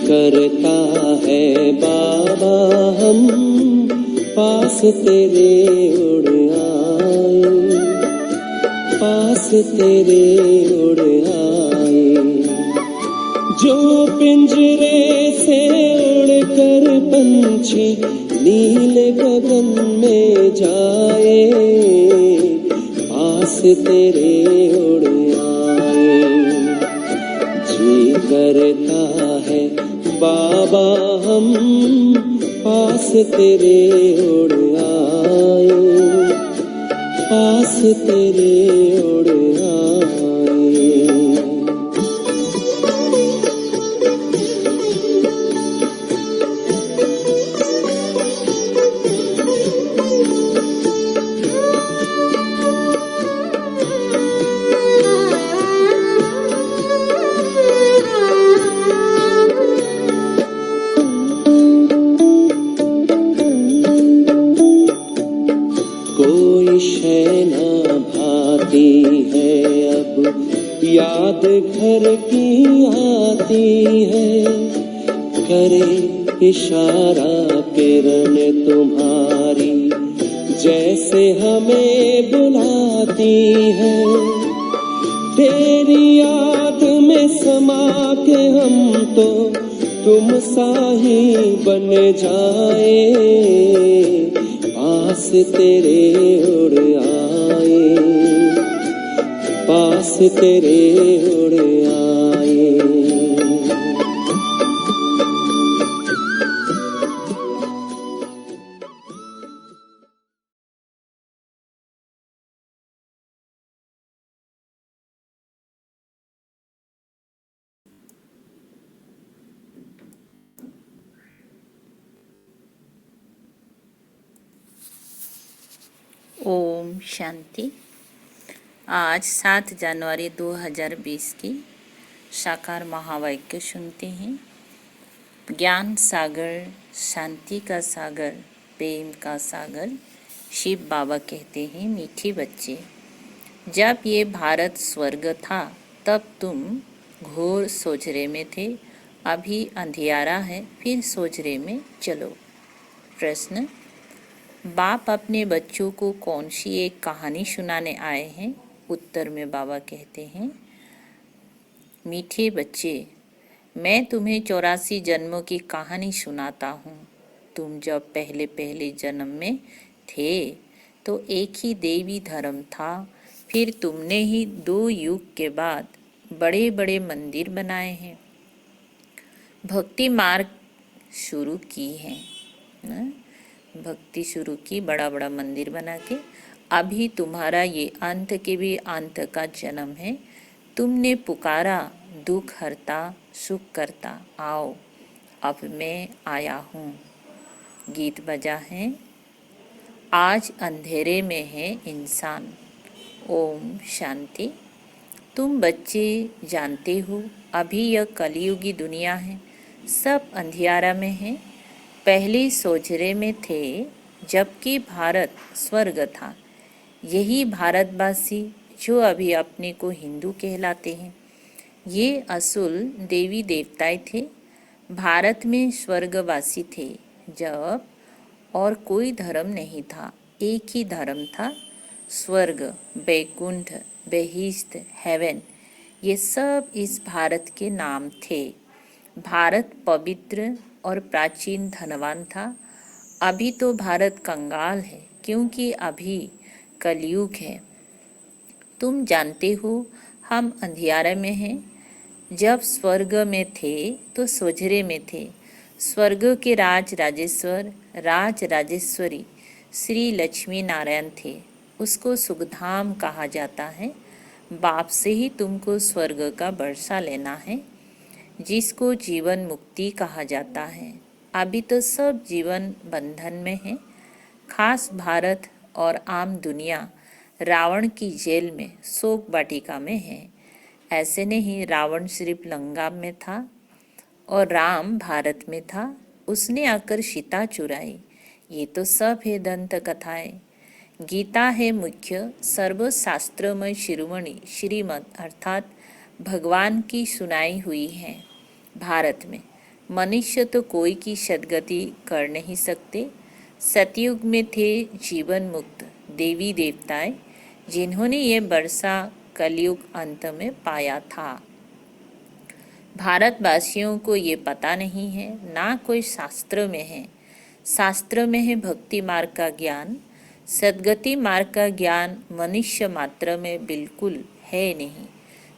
करता है बाबा हम पास तेरे उड़ आए, पास तेरे उड़ आए। जो पिंजरे से उड़कर पंछी नीले गगन में जाए, पास तेरे उड़ आए। जी करता है बाबा हम पास तेरे उड़ आए, पास तेरे उड़ आए। कोई शय न भाती है अब याद घर की आती है, करे इशारा किरण तुम्हारी जैसे हमें बुलाती है। तेरी याद में समा के हम तो तुम सा ही बन जाए, पास तेरे उड़ आए, पास तेरे उड़ आए। ओम शांति। आज 7 जनवरी 2020 की साकार महावाक्य सुनते हैं। ज्ञान सागर, शांति का सागर, प्रेम का सागर। शिव बाबा कहते हैं, मीठे बच्चे, जब ये भारत स्वर्ग था तब तुम घोर सोचरे में थे। अभी अंधियारा है, फिर सोचरे में चलो। प्रश्न, बाप अपने बच्चों को कौन सी एक कहानी सुनाने आए हैं? उत्तर में बाबा कहते हैं, मीठे बच्चे, मैं तुम्हें 84 जन्मों की कहानी सुनाता हूँ। तुम जब पहले पहले जन्म में थे तो एक ही देवी धर्म था। फिर तुमने ही 2 युग के बाद बड़े बड़े मंदिर बनाए हैं, भक्ति मार्ग शुरू की है ना? भक्ति शुरू की, बड़ा बड़ा मंदिर बना के। अभी तुम्हारा ये अंत के भी अंत का जन्म है। तुमने पुकारा, दुख हरता सुख करता, आओ अब मैं आया हूँ। गीत बजा है, आज अंधेरे में है इंसान। ओम शांति। तुम बच्चे जानते हो, अभी यह कलयुगी दुनिया है, सब अंधियारा में है। पहले सोचरे में थे जबकि भारत स्वर्ग था। यही भारतवासी जो अभी अपने को हिंदू कहलाते हैं, ये असुल देवी देवताएं थे। भारत में स्वर्गवासी थे जब और कोई धर्म नहीं था, एक ही धर्म था, स्वर्ग, बैकुंठ, बेहिश्त, हेवन, ये सब इस भारत के नाम थे। भारत पवित्र और प्राचीन धनवान था। अभी तो भारत कंगाल है क्योंकि अभी कलयुग है। तुम जानते हो हम अंधियारे में हैं। जब स्वर्ग में थे तो सोझरे में थे। स्वर्ग के राज राजेश्वर, राज राजेश्वरी श्री लक्ष्मी नारायण थे। उसको सुखधाम कहा जाता है। बाप से ही तुमको स्वर्ग का बरसा लेना है, जिसको जीवन मुक्ति कहा जाता है। अभी तो सब जीवन बंधन में है। खास भारत और आम दुनिया रावण की जेल में, शोक वाटिका में है। ऐसे नहीं, रावण सिर्फ लंका में था और राम भारत में था। उसने आकर सीता चुराई। ये तो सब है दंत कथाएं। गीता है मुख्य सर्वशास्त्रमय शिरोमणि श्रीमद अर्थात भगवान की सुनाई हुई है। भारत में मनुष्य तो कोई की सदगति कर नहीं सकते। सतयुग में थे जीवन मुक्त देवी देवताएं, जिन्होंने ये वर्षा कलयुग अंत में पाया था। भारतवासियों को ये पता नहीं है, ना कोई शास्त्र में है। शास्त्र में है भक्ति मार्ग का ज्ञान। सद्गति मार्ग का ज्ञान मनुष्य मात्र में बिल्कुल है नहीं।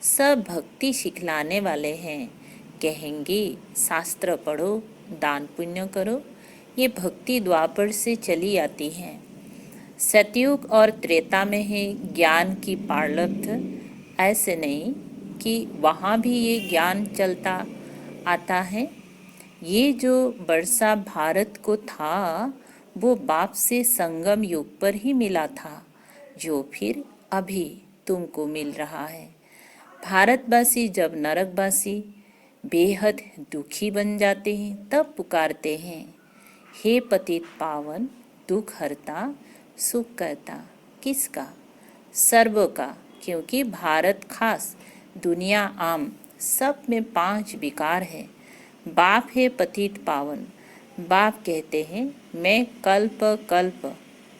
सब भक्ति सिखलाने वाले हैं। कहेंगे शास्त्र पढ़ो, दान पुण्य करो। ये भक्ति द्वापर से चली आती है। सतयुग और त्रेता में है ज्ञान की पारलब्ध। ऐसे नहीं कि वहाँ भी ये ज्ञान चलता आता है। ये जो वर्षा भारत को था, वो बाप से संगम युग पर ही मिला था, जो फिर अभी तुमको मिल रहा है। भारतवासी जब नरकवासी बेहद दुखी बन जाते हैं, तब पुकारते हैं, हे पतित पावन दुख हरता सुख करता। किसका? सर्व का। क्योंकि भारत खास, दुनिया आम, सब में 5 विकार है। बाप है पतित पावन। बाप कहते हैं, मैं कल्प कल्प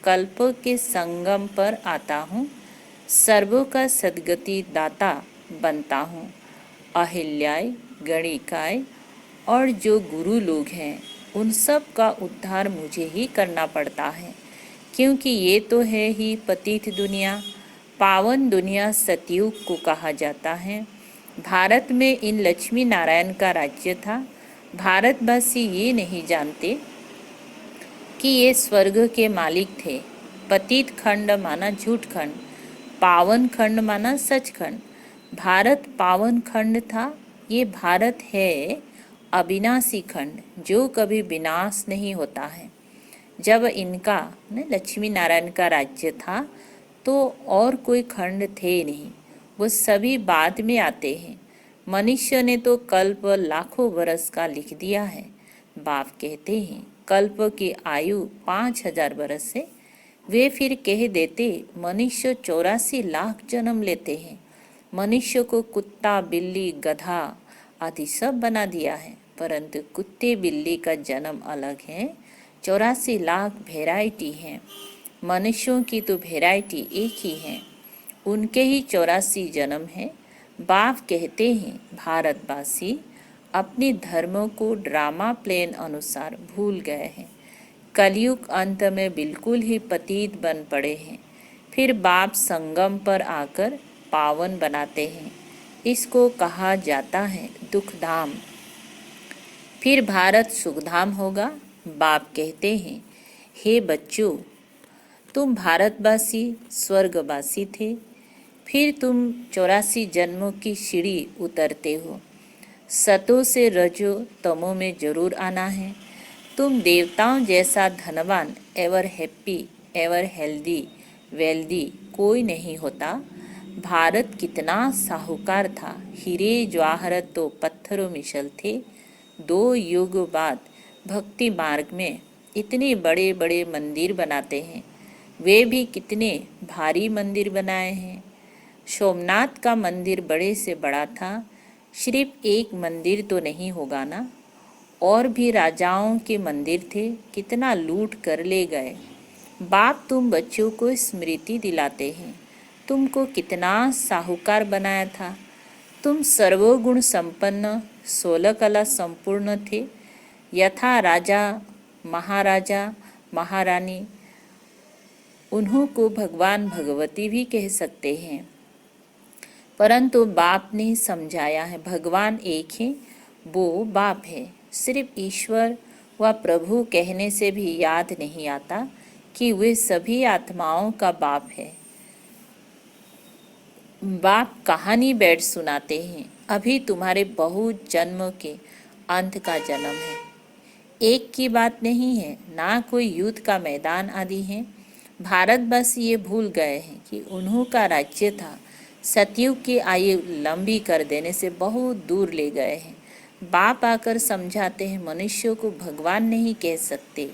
कल्प के संगम पर आता हूँ, सर्वों का सद्गति दाता बनता हूँ। अहिल्याय, गणिकाय और जो गुरु लोग हैं, उन सब का उद्धार मुझे ही करना पड़ता है, क्योंकि ये तो है ही पतित दुनिया। पावन दुनिया सतयुग को कहा जाता है। भारत में इन लक्ष्मी नारायण का राज्य था। भारतवासी ये नहीं जानते कि ये स्वर्ग के मालिक थे। पतित खंड माना झूठ खंड, पावन खंड माना सच खंड। भारत पावन खंड था। ये भारत है अविनाशी खंड, जो कभी विनाश नहीं होता है। जब इनका लक्ष्मी नारायण का राज्य था, तो और कोई खंड थे नहीं, वो सभी बाद में आते हैं। मनुष्य ने तो कल्प लाखों वर्ष का लिख दिया है। बाप कहते हैं कल्प की आयु 5000 वर्ष है। वे फिर कह देते मनुष्य 84 लाख जन्म लेते हैं। मनुष्य को कुत्ता, बिल्ली, गधा आदि सब बना दिया है, परंतु कुत्ते बिल्ली का जन्म अलग है। 84 लाख वेराइटी हैं। मनुष्यों की तो वेराइटी एक ही है, उनके ही 84 जन्म हैं। बाप कहते हैं भारतवासी अपने धर्मों को ड्रामा प्लेन अनुसार भूल गए हैं। कलयुग अंत में बिल्कुल ही पतित बन पड़े हैं। फिर बाप संगम पर आकर पावन बनाते हैं। इसको कहा जाता है दुखधाम। फिर भारत सुखधाम होगा। बाप कहते हैं, हे बच्चों, तुम भारतवासी स्वर्गवासी थे, फिर तुम 84 जन्मों की सीढ़ी उतरते हो। सतो से रजो तमो में जरूर आना है। तुम देवताओं जैसा धनवान, ever happy, ever healthy, wealthy कोई नहीं होता। भारत कितना साहूकार था। हीरे जवाहरत तो पत्थरों मिसल थे। 2 युग बाद भक्ति मार्ग में इतने बड़े बड़े मंदिर बनाते हैं। वे भी कितने भारी मंदिर बनाए हैं। सोमनाथ का मंदिर बड़े से बड़ा था। सिर्फ एक मंदिर तो नहीं होगा ना, और भी राजाओं के मंदिर थे, कितना लूट कर ले गए। बाप तुम बच्चों को स्मृति दिलाते हैं, तुमको कितना साहूकार बनाया था। तुम सर्वगुण संपन्न, 16 कला संपूर्ण थे। यथा राजा, महाराजा, महारानी, उन्हों को भगवान भगवती भी कह सकते हैं। परंतु बाप ने समझाया है भगवान एक है, वो बाप है। सिर्फ ईश्वर व प्रभु कहने से भी याद नहीं आता कि वे सभी आत्माओं का बाप है। बाप कहानी बैठ सुनाते हैं, अभी तुम्हारे बहुत जन्म के अंत का जन्म है। एक की बात नहीं है, ना कोई युद्ध का मैदान आदि है। भारत बस ये भूल गए हैं कि उन्हों का राज्य था। सतयुग की आयु लंबी कर देने से बहुत दूर ले गए हैं। बाप आकर समझाते हैं, मनुष्य को भगवान नहीं कह सकते,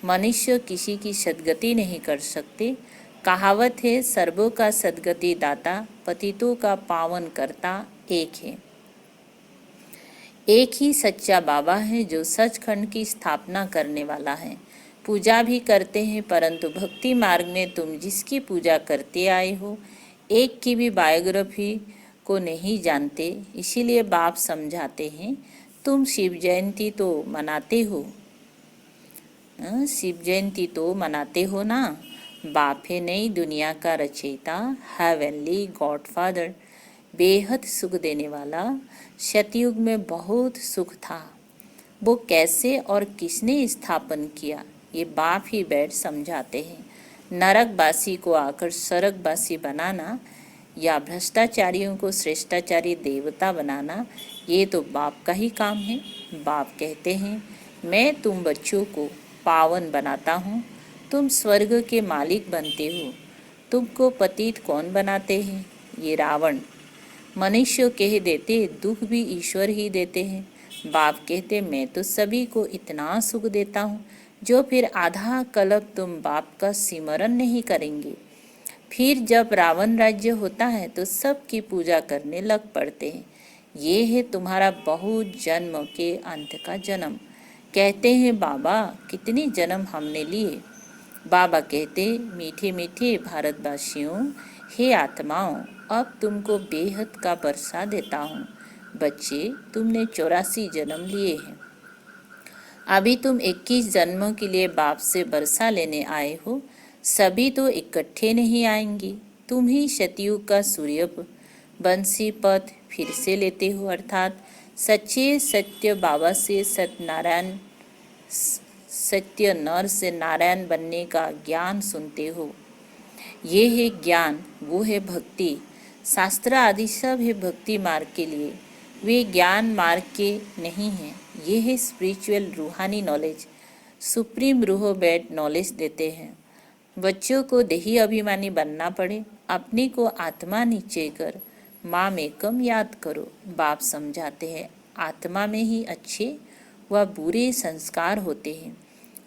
मनुष्य किसी की सद्गति नहीं कर सकते। कहावत है, सर्वों का सद्गति दाता, पतितों का पावन करता एक है। एक ही सच्चा बाबा है जो सचखंड की स्थापना करने वाला है। पूजा भी करते हैं, परंतु भक्ति मार्ग में तुम जिसकी पूजा करते आए हो, एक की भी बायोग्राफी को नहीं जानते। इसीलिए बाप समझाते हैं, तुम शिव जयंती तो मनाते हो, शिव जयंती तो मनाते हो ना। बाप है नई दुनिया का रचयिता, हेवनली गॉडफादर, बेहद सुख देने वाला। सतयुग में बहुत सुख था, वो कैसे और किसने स्थापन किया, ये बाप ही बैठ समझाते हैं। नरकवासी को आकर स्वर्गवासी बनाना या भ्रष्टाचारियों को श्रेष्ठाचारी देवता बनाना, ये तो बाप का ही काम है। बाप कहते हैं, मैं तुम बच्चों को पावन बनाता हूँ, तुम स्वर्ग के मालिक बनते हो। तुमको पतित कौन बनाते हैं? ये रावण। मनुष्य कह देते, दुख भी ईश्वर ही देते हैं। बाप कहते, मैं तो सभी को इतना सुख देता हूँ, जो फिर आधा कल्प तुम बाप का सिमरन नहीं करेंगे। फिर जब रावण राज्य होता है तो सबकी पूजा करने लग पड़ते हैं। ये है तुम्हारा बहुत जन्म के अंत का जन्म। कहते हैं, बाबा कितने जन्म हमने लिए। बाबा कहते, मीठे मीठे भारतवासियों, हे आत्माओं, अब तुमको बेहद का बरसा देता हूँ। बच्चे, तुमने 84 जन्म लिए हैं, अभी तुम 21 जन्मों के लिए बाप से बरसा लेने आए हो। सभी तो इकट्ठे नहीं आएंगी। तुम ही सतयुग का सूर्य बंसी पथ फिर से लेते हो, अर्थात सच्चे सत्य बाबा से सत्यनारायण, सत्य नर से नारायण बनने का ज्ञान सुनते हो। ये है ज्ञान, वो है भक्ति। शास्त्र आदि सब है भक्ति मार्ग के लिए, वे ज्ञान मार्ग के नहीं हैं। ये है स्पिरिचुअल रूहानी नॉलेज। सुप्रीम रूह बैठ नॉलेज देते हैं। बच्चों को देही अभिमानी बनना पड़े, अपने को आत्मा नीचे कर माम एकम याद करो। बाप समझाते हैं, आत्मा में ही अच्छे व बुरे संस्कार होते हैं,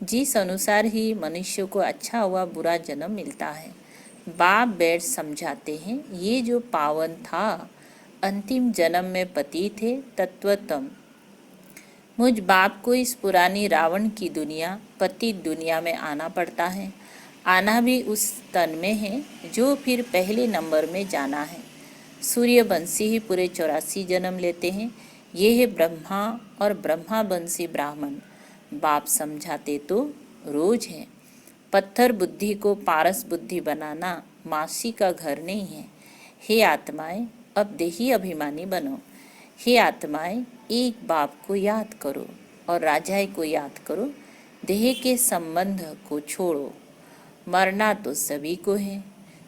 जिस अनुसार ही मनुष्य को अच्छा व बुरा जन्म मिलता है। बाप बैठ समझाते हैं, ये जो पावन था, अंतिम जन्म में पति थे तत्वतम। मुझ बाप को इस पुरानी रावण की दुनिया, पतित दुनिया में आना पड़ता है। आना भी उस तन में है जो फिर पहले नंबर में जाना है। सूर्यवंशी ही पूरे 84 जन्म लेते हैं। ये है ब्रह्मा और ब्रह्मावंशी ब्राह्मण। बाप समझाते तो रोज है। पत्थर बुद्धि को पारस बुद्धि बनाना मासी का घर नहीं है। हे आत्माएं, अब देही अभिमानी बनो। हे आत्माएं, एक बाप को याद करो और राजाई को याद करो। देह के संबंध को छोड़ो। मरना तो सभी को है,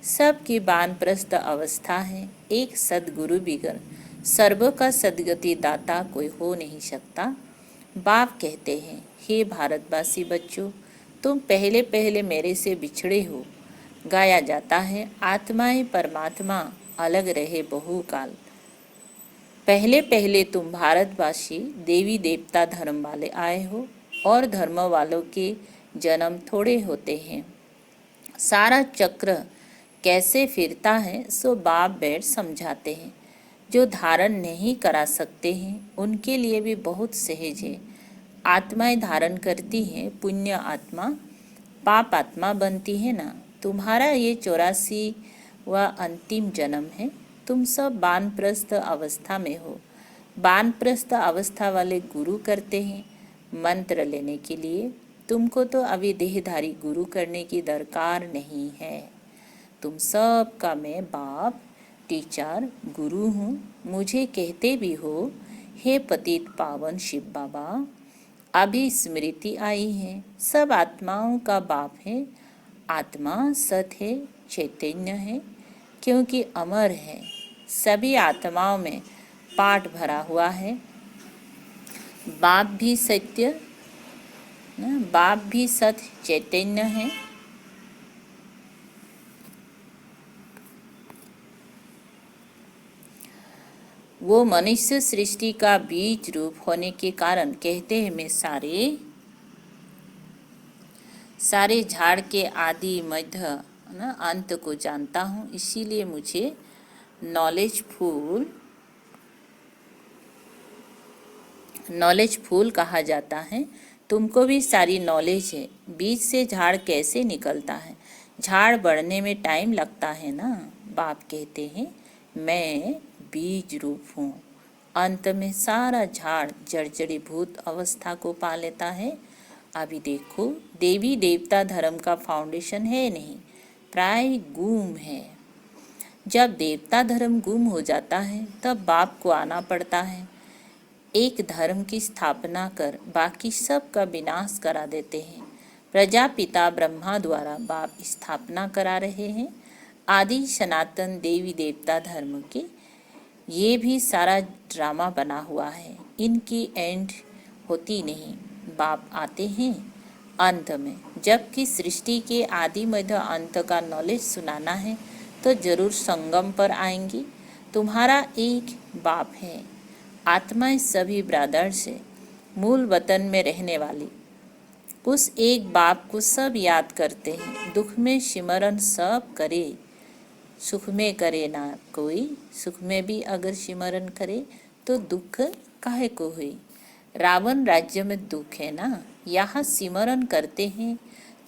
सबकी वानप्रस्थ अवस्था है। एक सद्गुरु बिगर सर्व का सद्गति दाता कोई हो नहीं सकता। बाप कहते हैं, हे भारतवासी बच्चों, तुम पहले पहले मेरे से बिछड़े हो। गाया जाता है, आत्माएं परमात्मा अलग रहे बहुकाल। पहले पहले तुम भारतवासी देवी देवता धर्म वाले आए हो, और धर्म वालों के जन्म थोड़े होते हैं। सारा चक्र कैसे फिरता है सो बाप बैठ समझाते हैं। जो धारण नहीं करा सकते हैं उनके लिए भी बहुत सहज है। आत्माएं धारण करती हैं, पुण्य आत्मा पाप आत्मा बनती है ना। तुम्हारा ये 84 व अंतिम जन्म है। तुम सब वानप्रस्थ अवस्था में हो। वानप्रस्थ अवस्था वाले गुरु करते हैं मंत्र लेने के लिए। तुमको तो अभी देहधारी गुरु करने की दरकार नहीं है। तुम सब का मैं बाप, टीचर, गुरु हूँ। मुझे कहते भी हो, हे पतित पावन शिव बाबा। अभी स्मृति आई है, सब आत्माओं का बाप है। आत्मा सत है, चैतन्य है, क्योंकि अमर है। सभी आत्माओं में पाठ भरा हुआ है। बाप भी सत्य ना, बाप भी सत चैतन्य है। वो मनुष्य सृष्टि का बीज रूप होने के कारण कहते हैं मैं सारे झाड़ के आदि मध्य ना अंत को जानता हूँ, इसीलिए मुझे नॉलेजफुल कहा जाता है। तुमको भी सारी नॉलेज है। बीज से झाड़ कैसे निकलता है? झाड़ बढ़ने में टाइम लगता है ना। बाप कहते हैं मैं बीज रूप हूँ। अंत में सारा झाड़ जर्जरीभूत अवस्था को पा लेता है। अभी देखो, देवी देवता धर्म का फाउंडेशन है नहीं, प्राय गुम है। जब देवता धर्म गुम हो जाता है तब बाप को आना पड़ता है। एक धर्म की स्थापना कर बाकी सब का विनाश करा देते हैं। प्रजापिता ब्रह्मा द्वारा बाप स्थापना करा रहे हैं आदि सनातन देवी देवता धर्म के। ये भी सारा ड्रामा बना हुआ है, इनकी एंड होती नहीं। बाप आते हैं अंत में। जबकि सृष्टि के आदि मध्य अंत का नॉलेज सुनाना है तो जरूर संगम पर आएंगी। तुम्हारा एक बाप है। आत्मा सभी ब्रदर्स से मूल वतन में रहने वाली उस एक बाप को सब याद करते हैं। दुख में सिमरन सब करे, सुख में करे ना कोई। सुख में भी अगर सिमरन करे तो दुख काहे को हुई। रावण राज्य में दुख है ना, यहाँ सिमरन करते हैं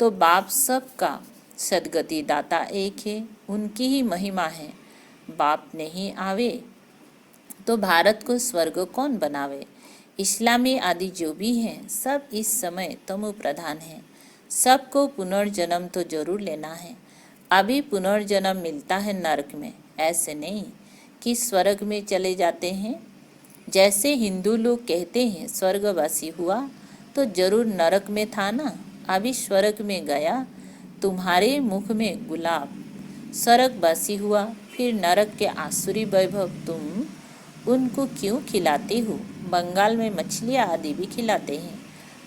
तो बाप सबका सदगति दाता एक है, उनकी ही महिमा है। बाप नहीं आवे तो भारत को स्वर्ग कौन बनावे। इस्लामी आदि जो भी हैं सब इस समय तमो प्रधान है। सबको पुनर्जन्म तो जरूर लेना है। अभी पुनर्जन्म मिलता है नरक में, ऐसे नहीं कि स्वर्ग में चले जाते हैं। जैसे हिंदू लोग कहते हैं स्वर्गवासी हुआ तो जरूर नरक में था ना, अभी स्वर्ग में गया। तुम्हारे मुख में गुलाब स्वर्गवासी हुआ, फिर नरक के आसुरी वैभव तुम उनको क्यों खिलाते हो? बंगाल में मछलियाँ आदि भी खिलाते हैं।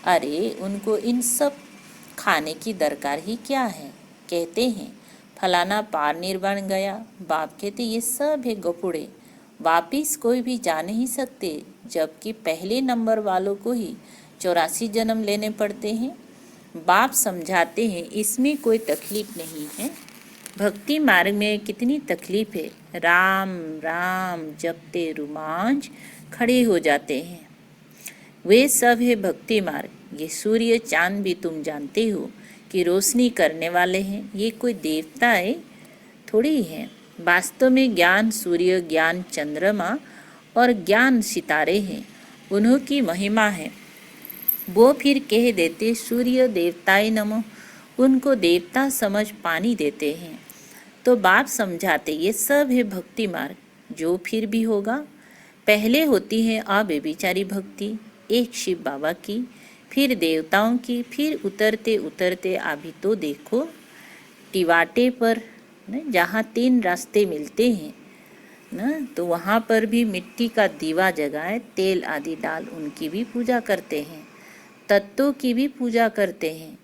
अरे उनको इन सब खाने की दरकार ही क्या है। कहते हैं फलाना पार निर्वाण गया। बाप कहते ये सब है गपुड़े, वापिस कोई भी जा नहीं सकते। जबकि पहले नंबर वालों को ही 84 जन्म लेने पड़ते हैं। बाप समझाते हैं इसमें कोई तकलीफ नहीं है। भक्ति मार्ग में कितनी तकलीफ है। राम राम जपते रोमांच खड़े हो जाते हैं। वे सब है भक्ति मार्ग। ये सूर्य चांद भी तुम जानते हो कि रोशनी करने वाले हैं। ये कोई देवता है थोड़ी है। वास्तव में ज्ञान सूर्य, ज्ञान चंद्रमा और ज्ञान सितारे हैं, उन्हों की महिमा है। वो फिर कह देते सूर्य देवताए नमो, उनको देवता समझ पानी देते हैं। तो बाप समझाते ये सब है भक्ति मार्ग। जो फिर भी होगा, पहले होती है अव्यभिचारी भक्ति, एक शिव बाबा की, फिर देवताओं की, फिर उतरते उतरते अभी तो देखो टिवाटे पर जहाँ 3 रास्ते मिलते हैं ना, तो वहाँ पर भी मिट्टी का दीवा जगाए, तेल आदि डाल उनकी भी पूजा करते हैं। तत्वों की भी पूजा करते हैं।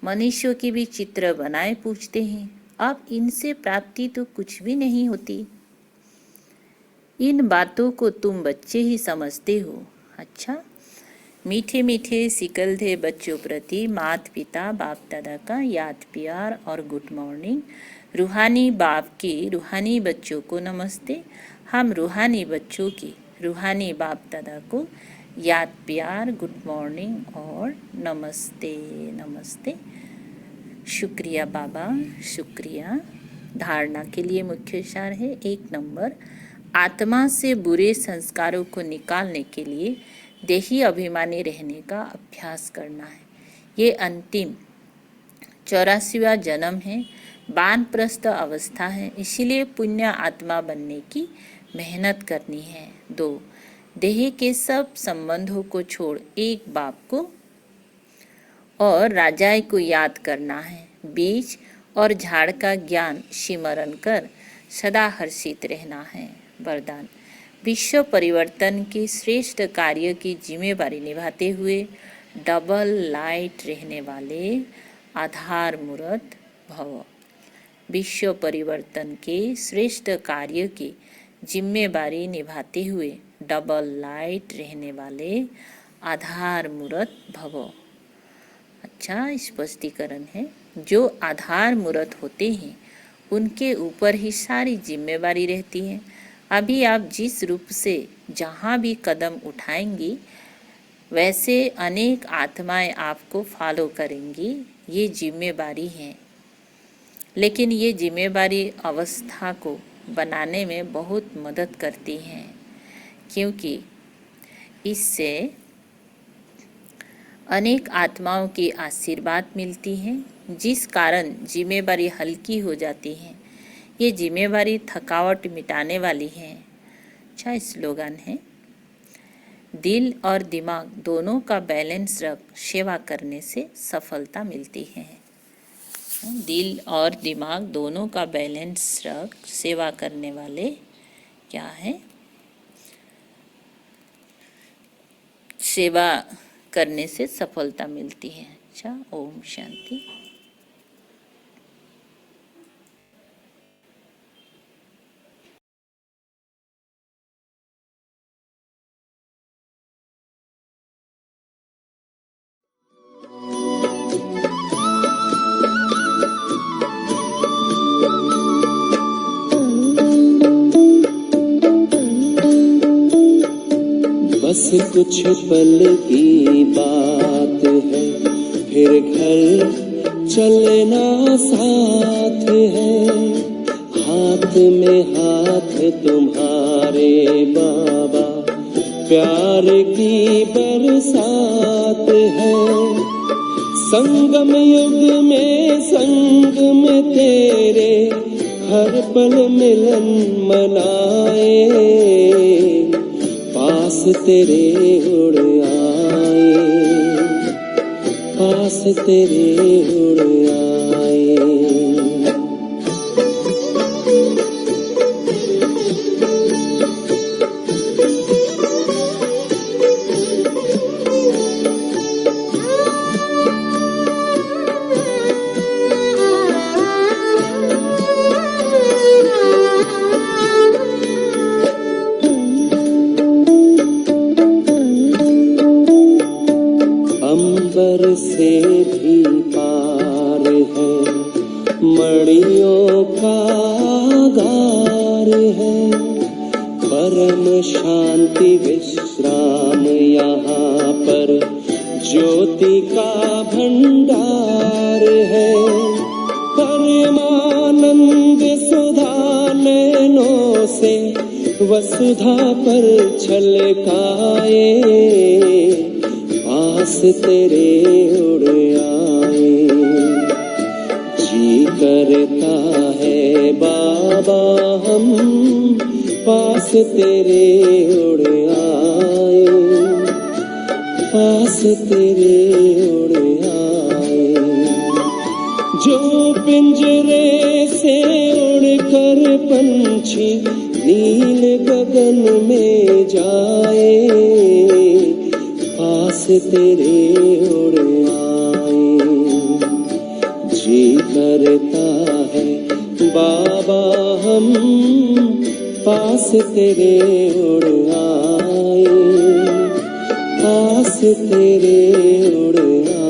मनुष्यों की भी चित्र बनाए पूजते हैं। अब इनसे प्राप्ति तो कुछ भी नहीं होती। इन बातों को तुम बच्चे ही समझते हो। अच्छा, मीठे मीठे सिकलधे बच्चों प्रति माता पिता बाप दादा का याद प्यार और गुड मॉर्निंग। रूहानी बाप की रूहानी बच्चों को नमस्ते। हम रूहानी बच्चों की रूहानी बाप दादा को याद प्यार गुड मॉर्निंग और नमस्ते नमस्ते। शुक्रिया बाबा, शुक्रिया। धारणा के लिए मुख्य सार है 1 नंबर, आत्मा से बुरे संस्कारों को निकालने के लिए देही अभिमानी रहने का अभ्यास करना है। ये अंतिम 84वां जन्म है, वानप्रस्थ अवस्था है, इसीलिए पुण्य आत्मा बनने की मेहनत करनी है। 2, देह के सब संबंधों को छोड़ एक बाप को और राजाई को याद करना है। बीज और झाड़ का ज्ञान सिमरण कर सदा हर्षित रहना है। वरदान, विश्व परिवर्तन के श्रेष्ठ कार्य की जिम्मेदारी निभाते हुए डबल लाइट रहने वाले आधार मूर्त भव। विश्व परिवर्तन के श्रेष्ठ कार्य की जिम्मेदारी निभाते हुए डबल लाइट रहने वाले आधार मूर्त भव। अच्छा स्पष्टीकरण है, जो आधार मूर्त होते हैं उनके ऊपर ही सारी जिम्मेदारी रहती है। अभी आप जिस रूप से जहाँ भी कदम उठाएंगी वैसे अनेक आत्माएं आपको फॉलो करेंगी, ये जिम्मेदारी है। लेकिन ये जिम्मेदारी अवस्था को बनाने में बहुत मदद करती हैं, क्योंकि इससे अनेक आत्माओं की आशीर्वाद मिलती है, जिस कारण जिम्मेदारी हल्की हो जाती है। ये जिम्मेदारी थकावट मिटाने वाली है। अच्छा स्लोगन है, दिल और दिमाग दोनों का बैलेंस रख सेवा करने से सफलता मिलती है। दिल और दिमाग दोनों का बैलेंस रख सेवा करने वाले क्या है, सेवा करने से सफलता मिलती है। अच्छा ओम शांति। बस कुछ पल की बात है, फिर घर चलना साथ है। हाथ में हाथ तुम्हारे बाबा, प्यार की बरसात है। संगम युग में संग में तेरे हर पल मिलन मनाए। पास तेरे उड़ आए, पास तेरे उड़ आए। अंबर से भी पार है, मणियों का गार है। परम शांति विश्राम यहाँ पर, ज्योति का भंडार है। परमानंद सुधा नैनों से वसुधा पर छलकाए। पास तेरे उड़ आए, जी करता है बाबा हम पास तेरे उड़ आए, पास तेरे उड़ आए। जो पिंजरे से उड़कर पंछी नील गगन में जाए। पास तेरे उड़ आए, जी करता है बाबा हम पास तेरे उड़ आए, पास तेरे उड़ आए।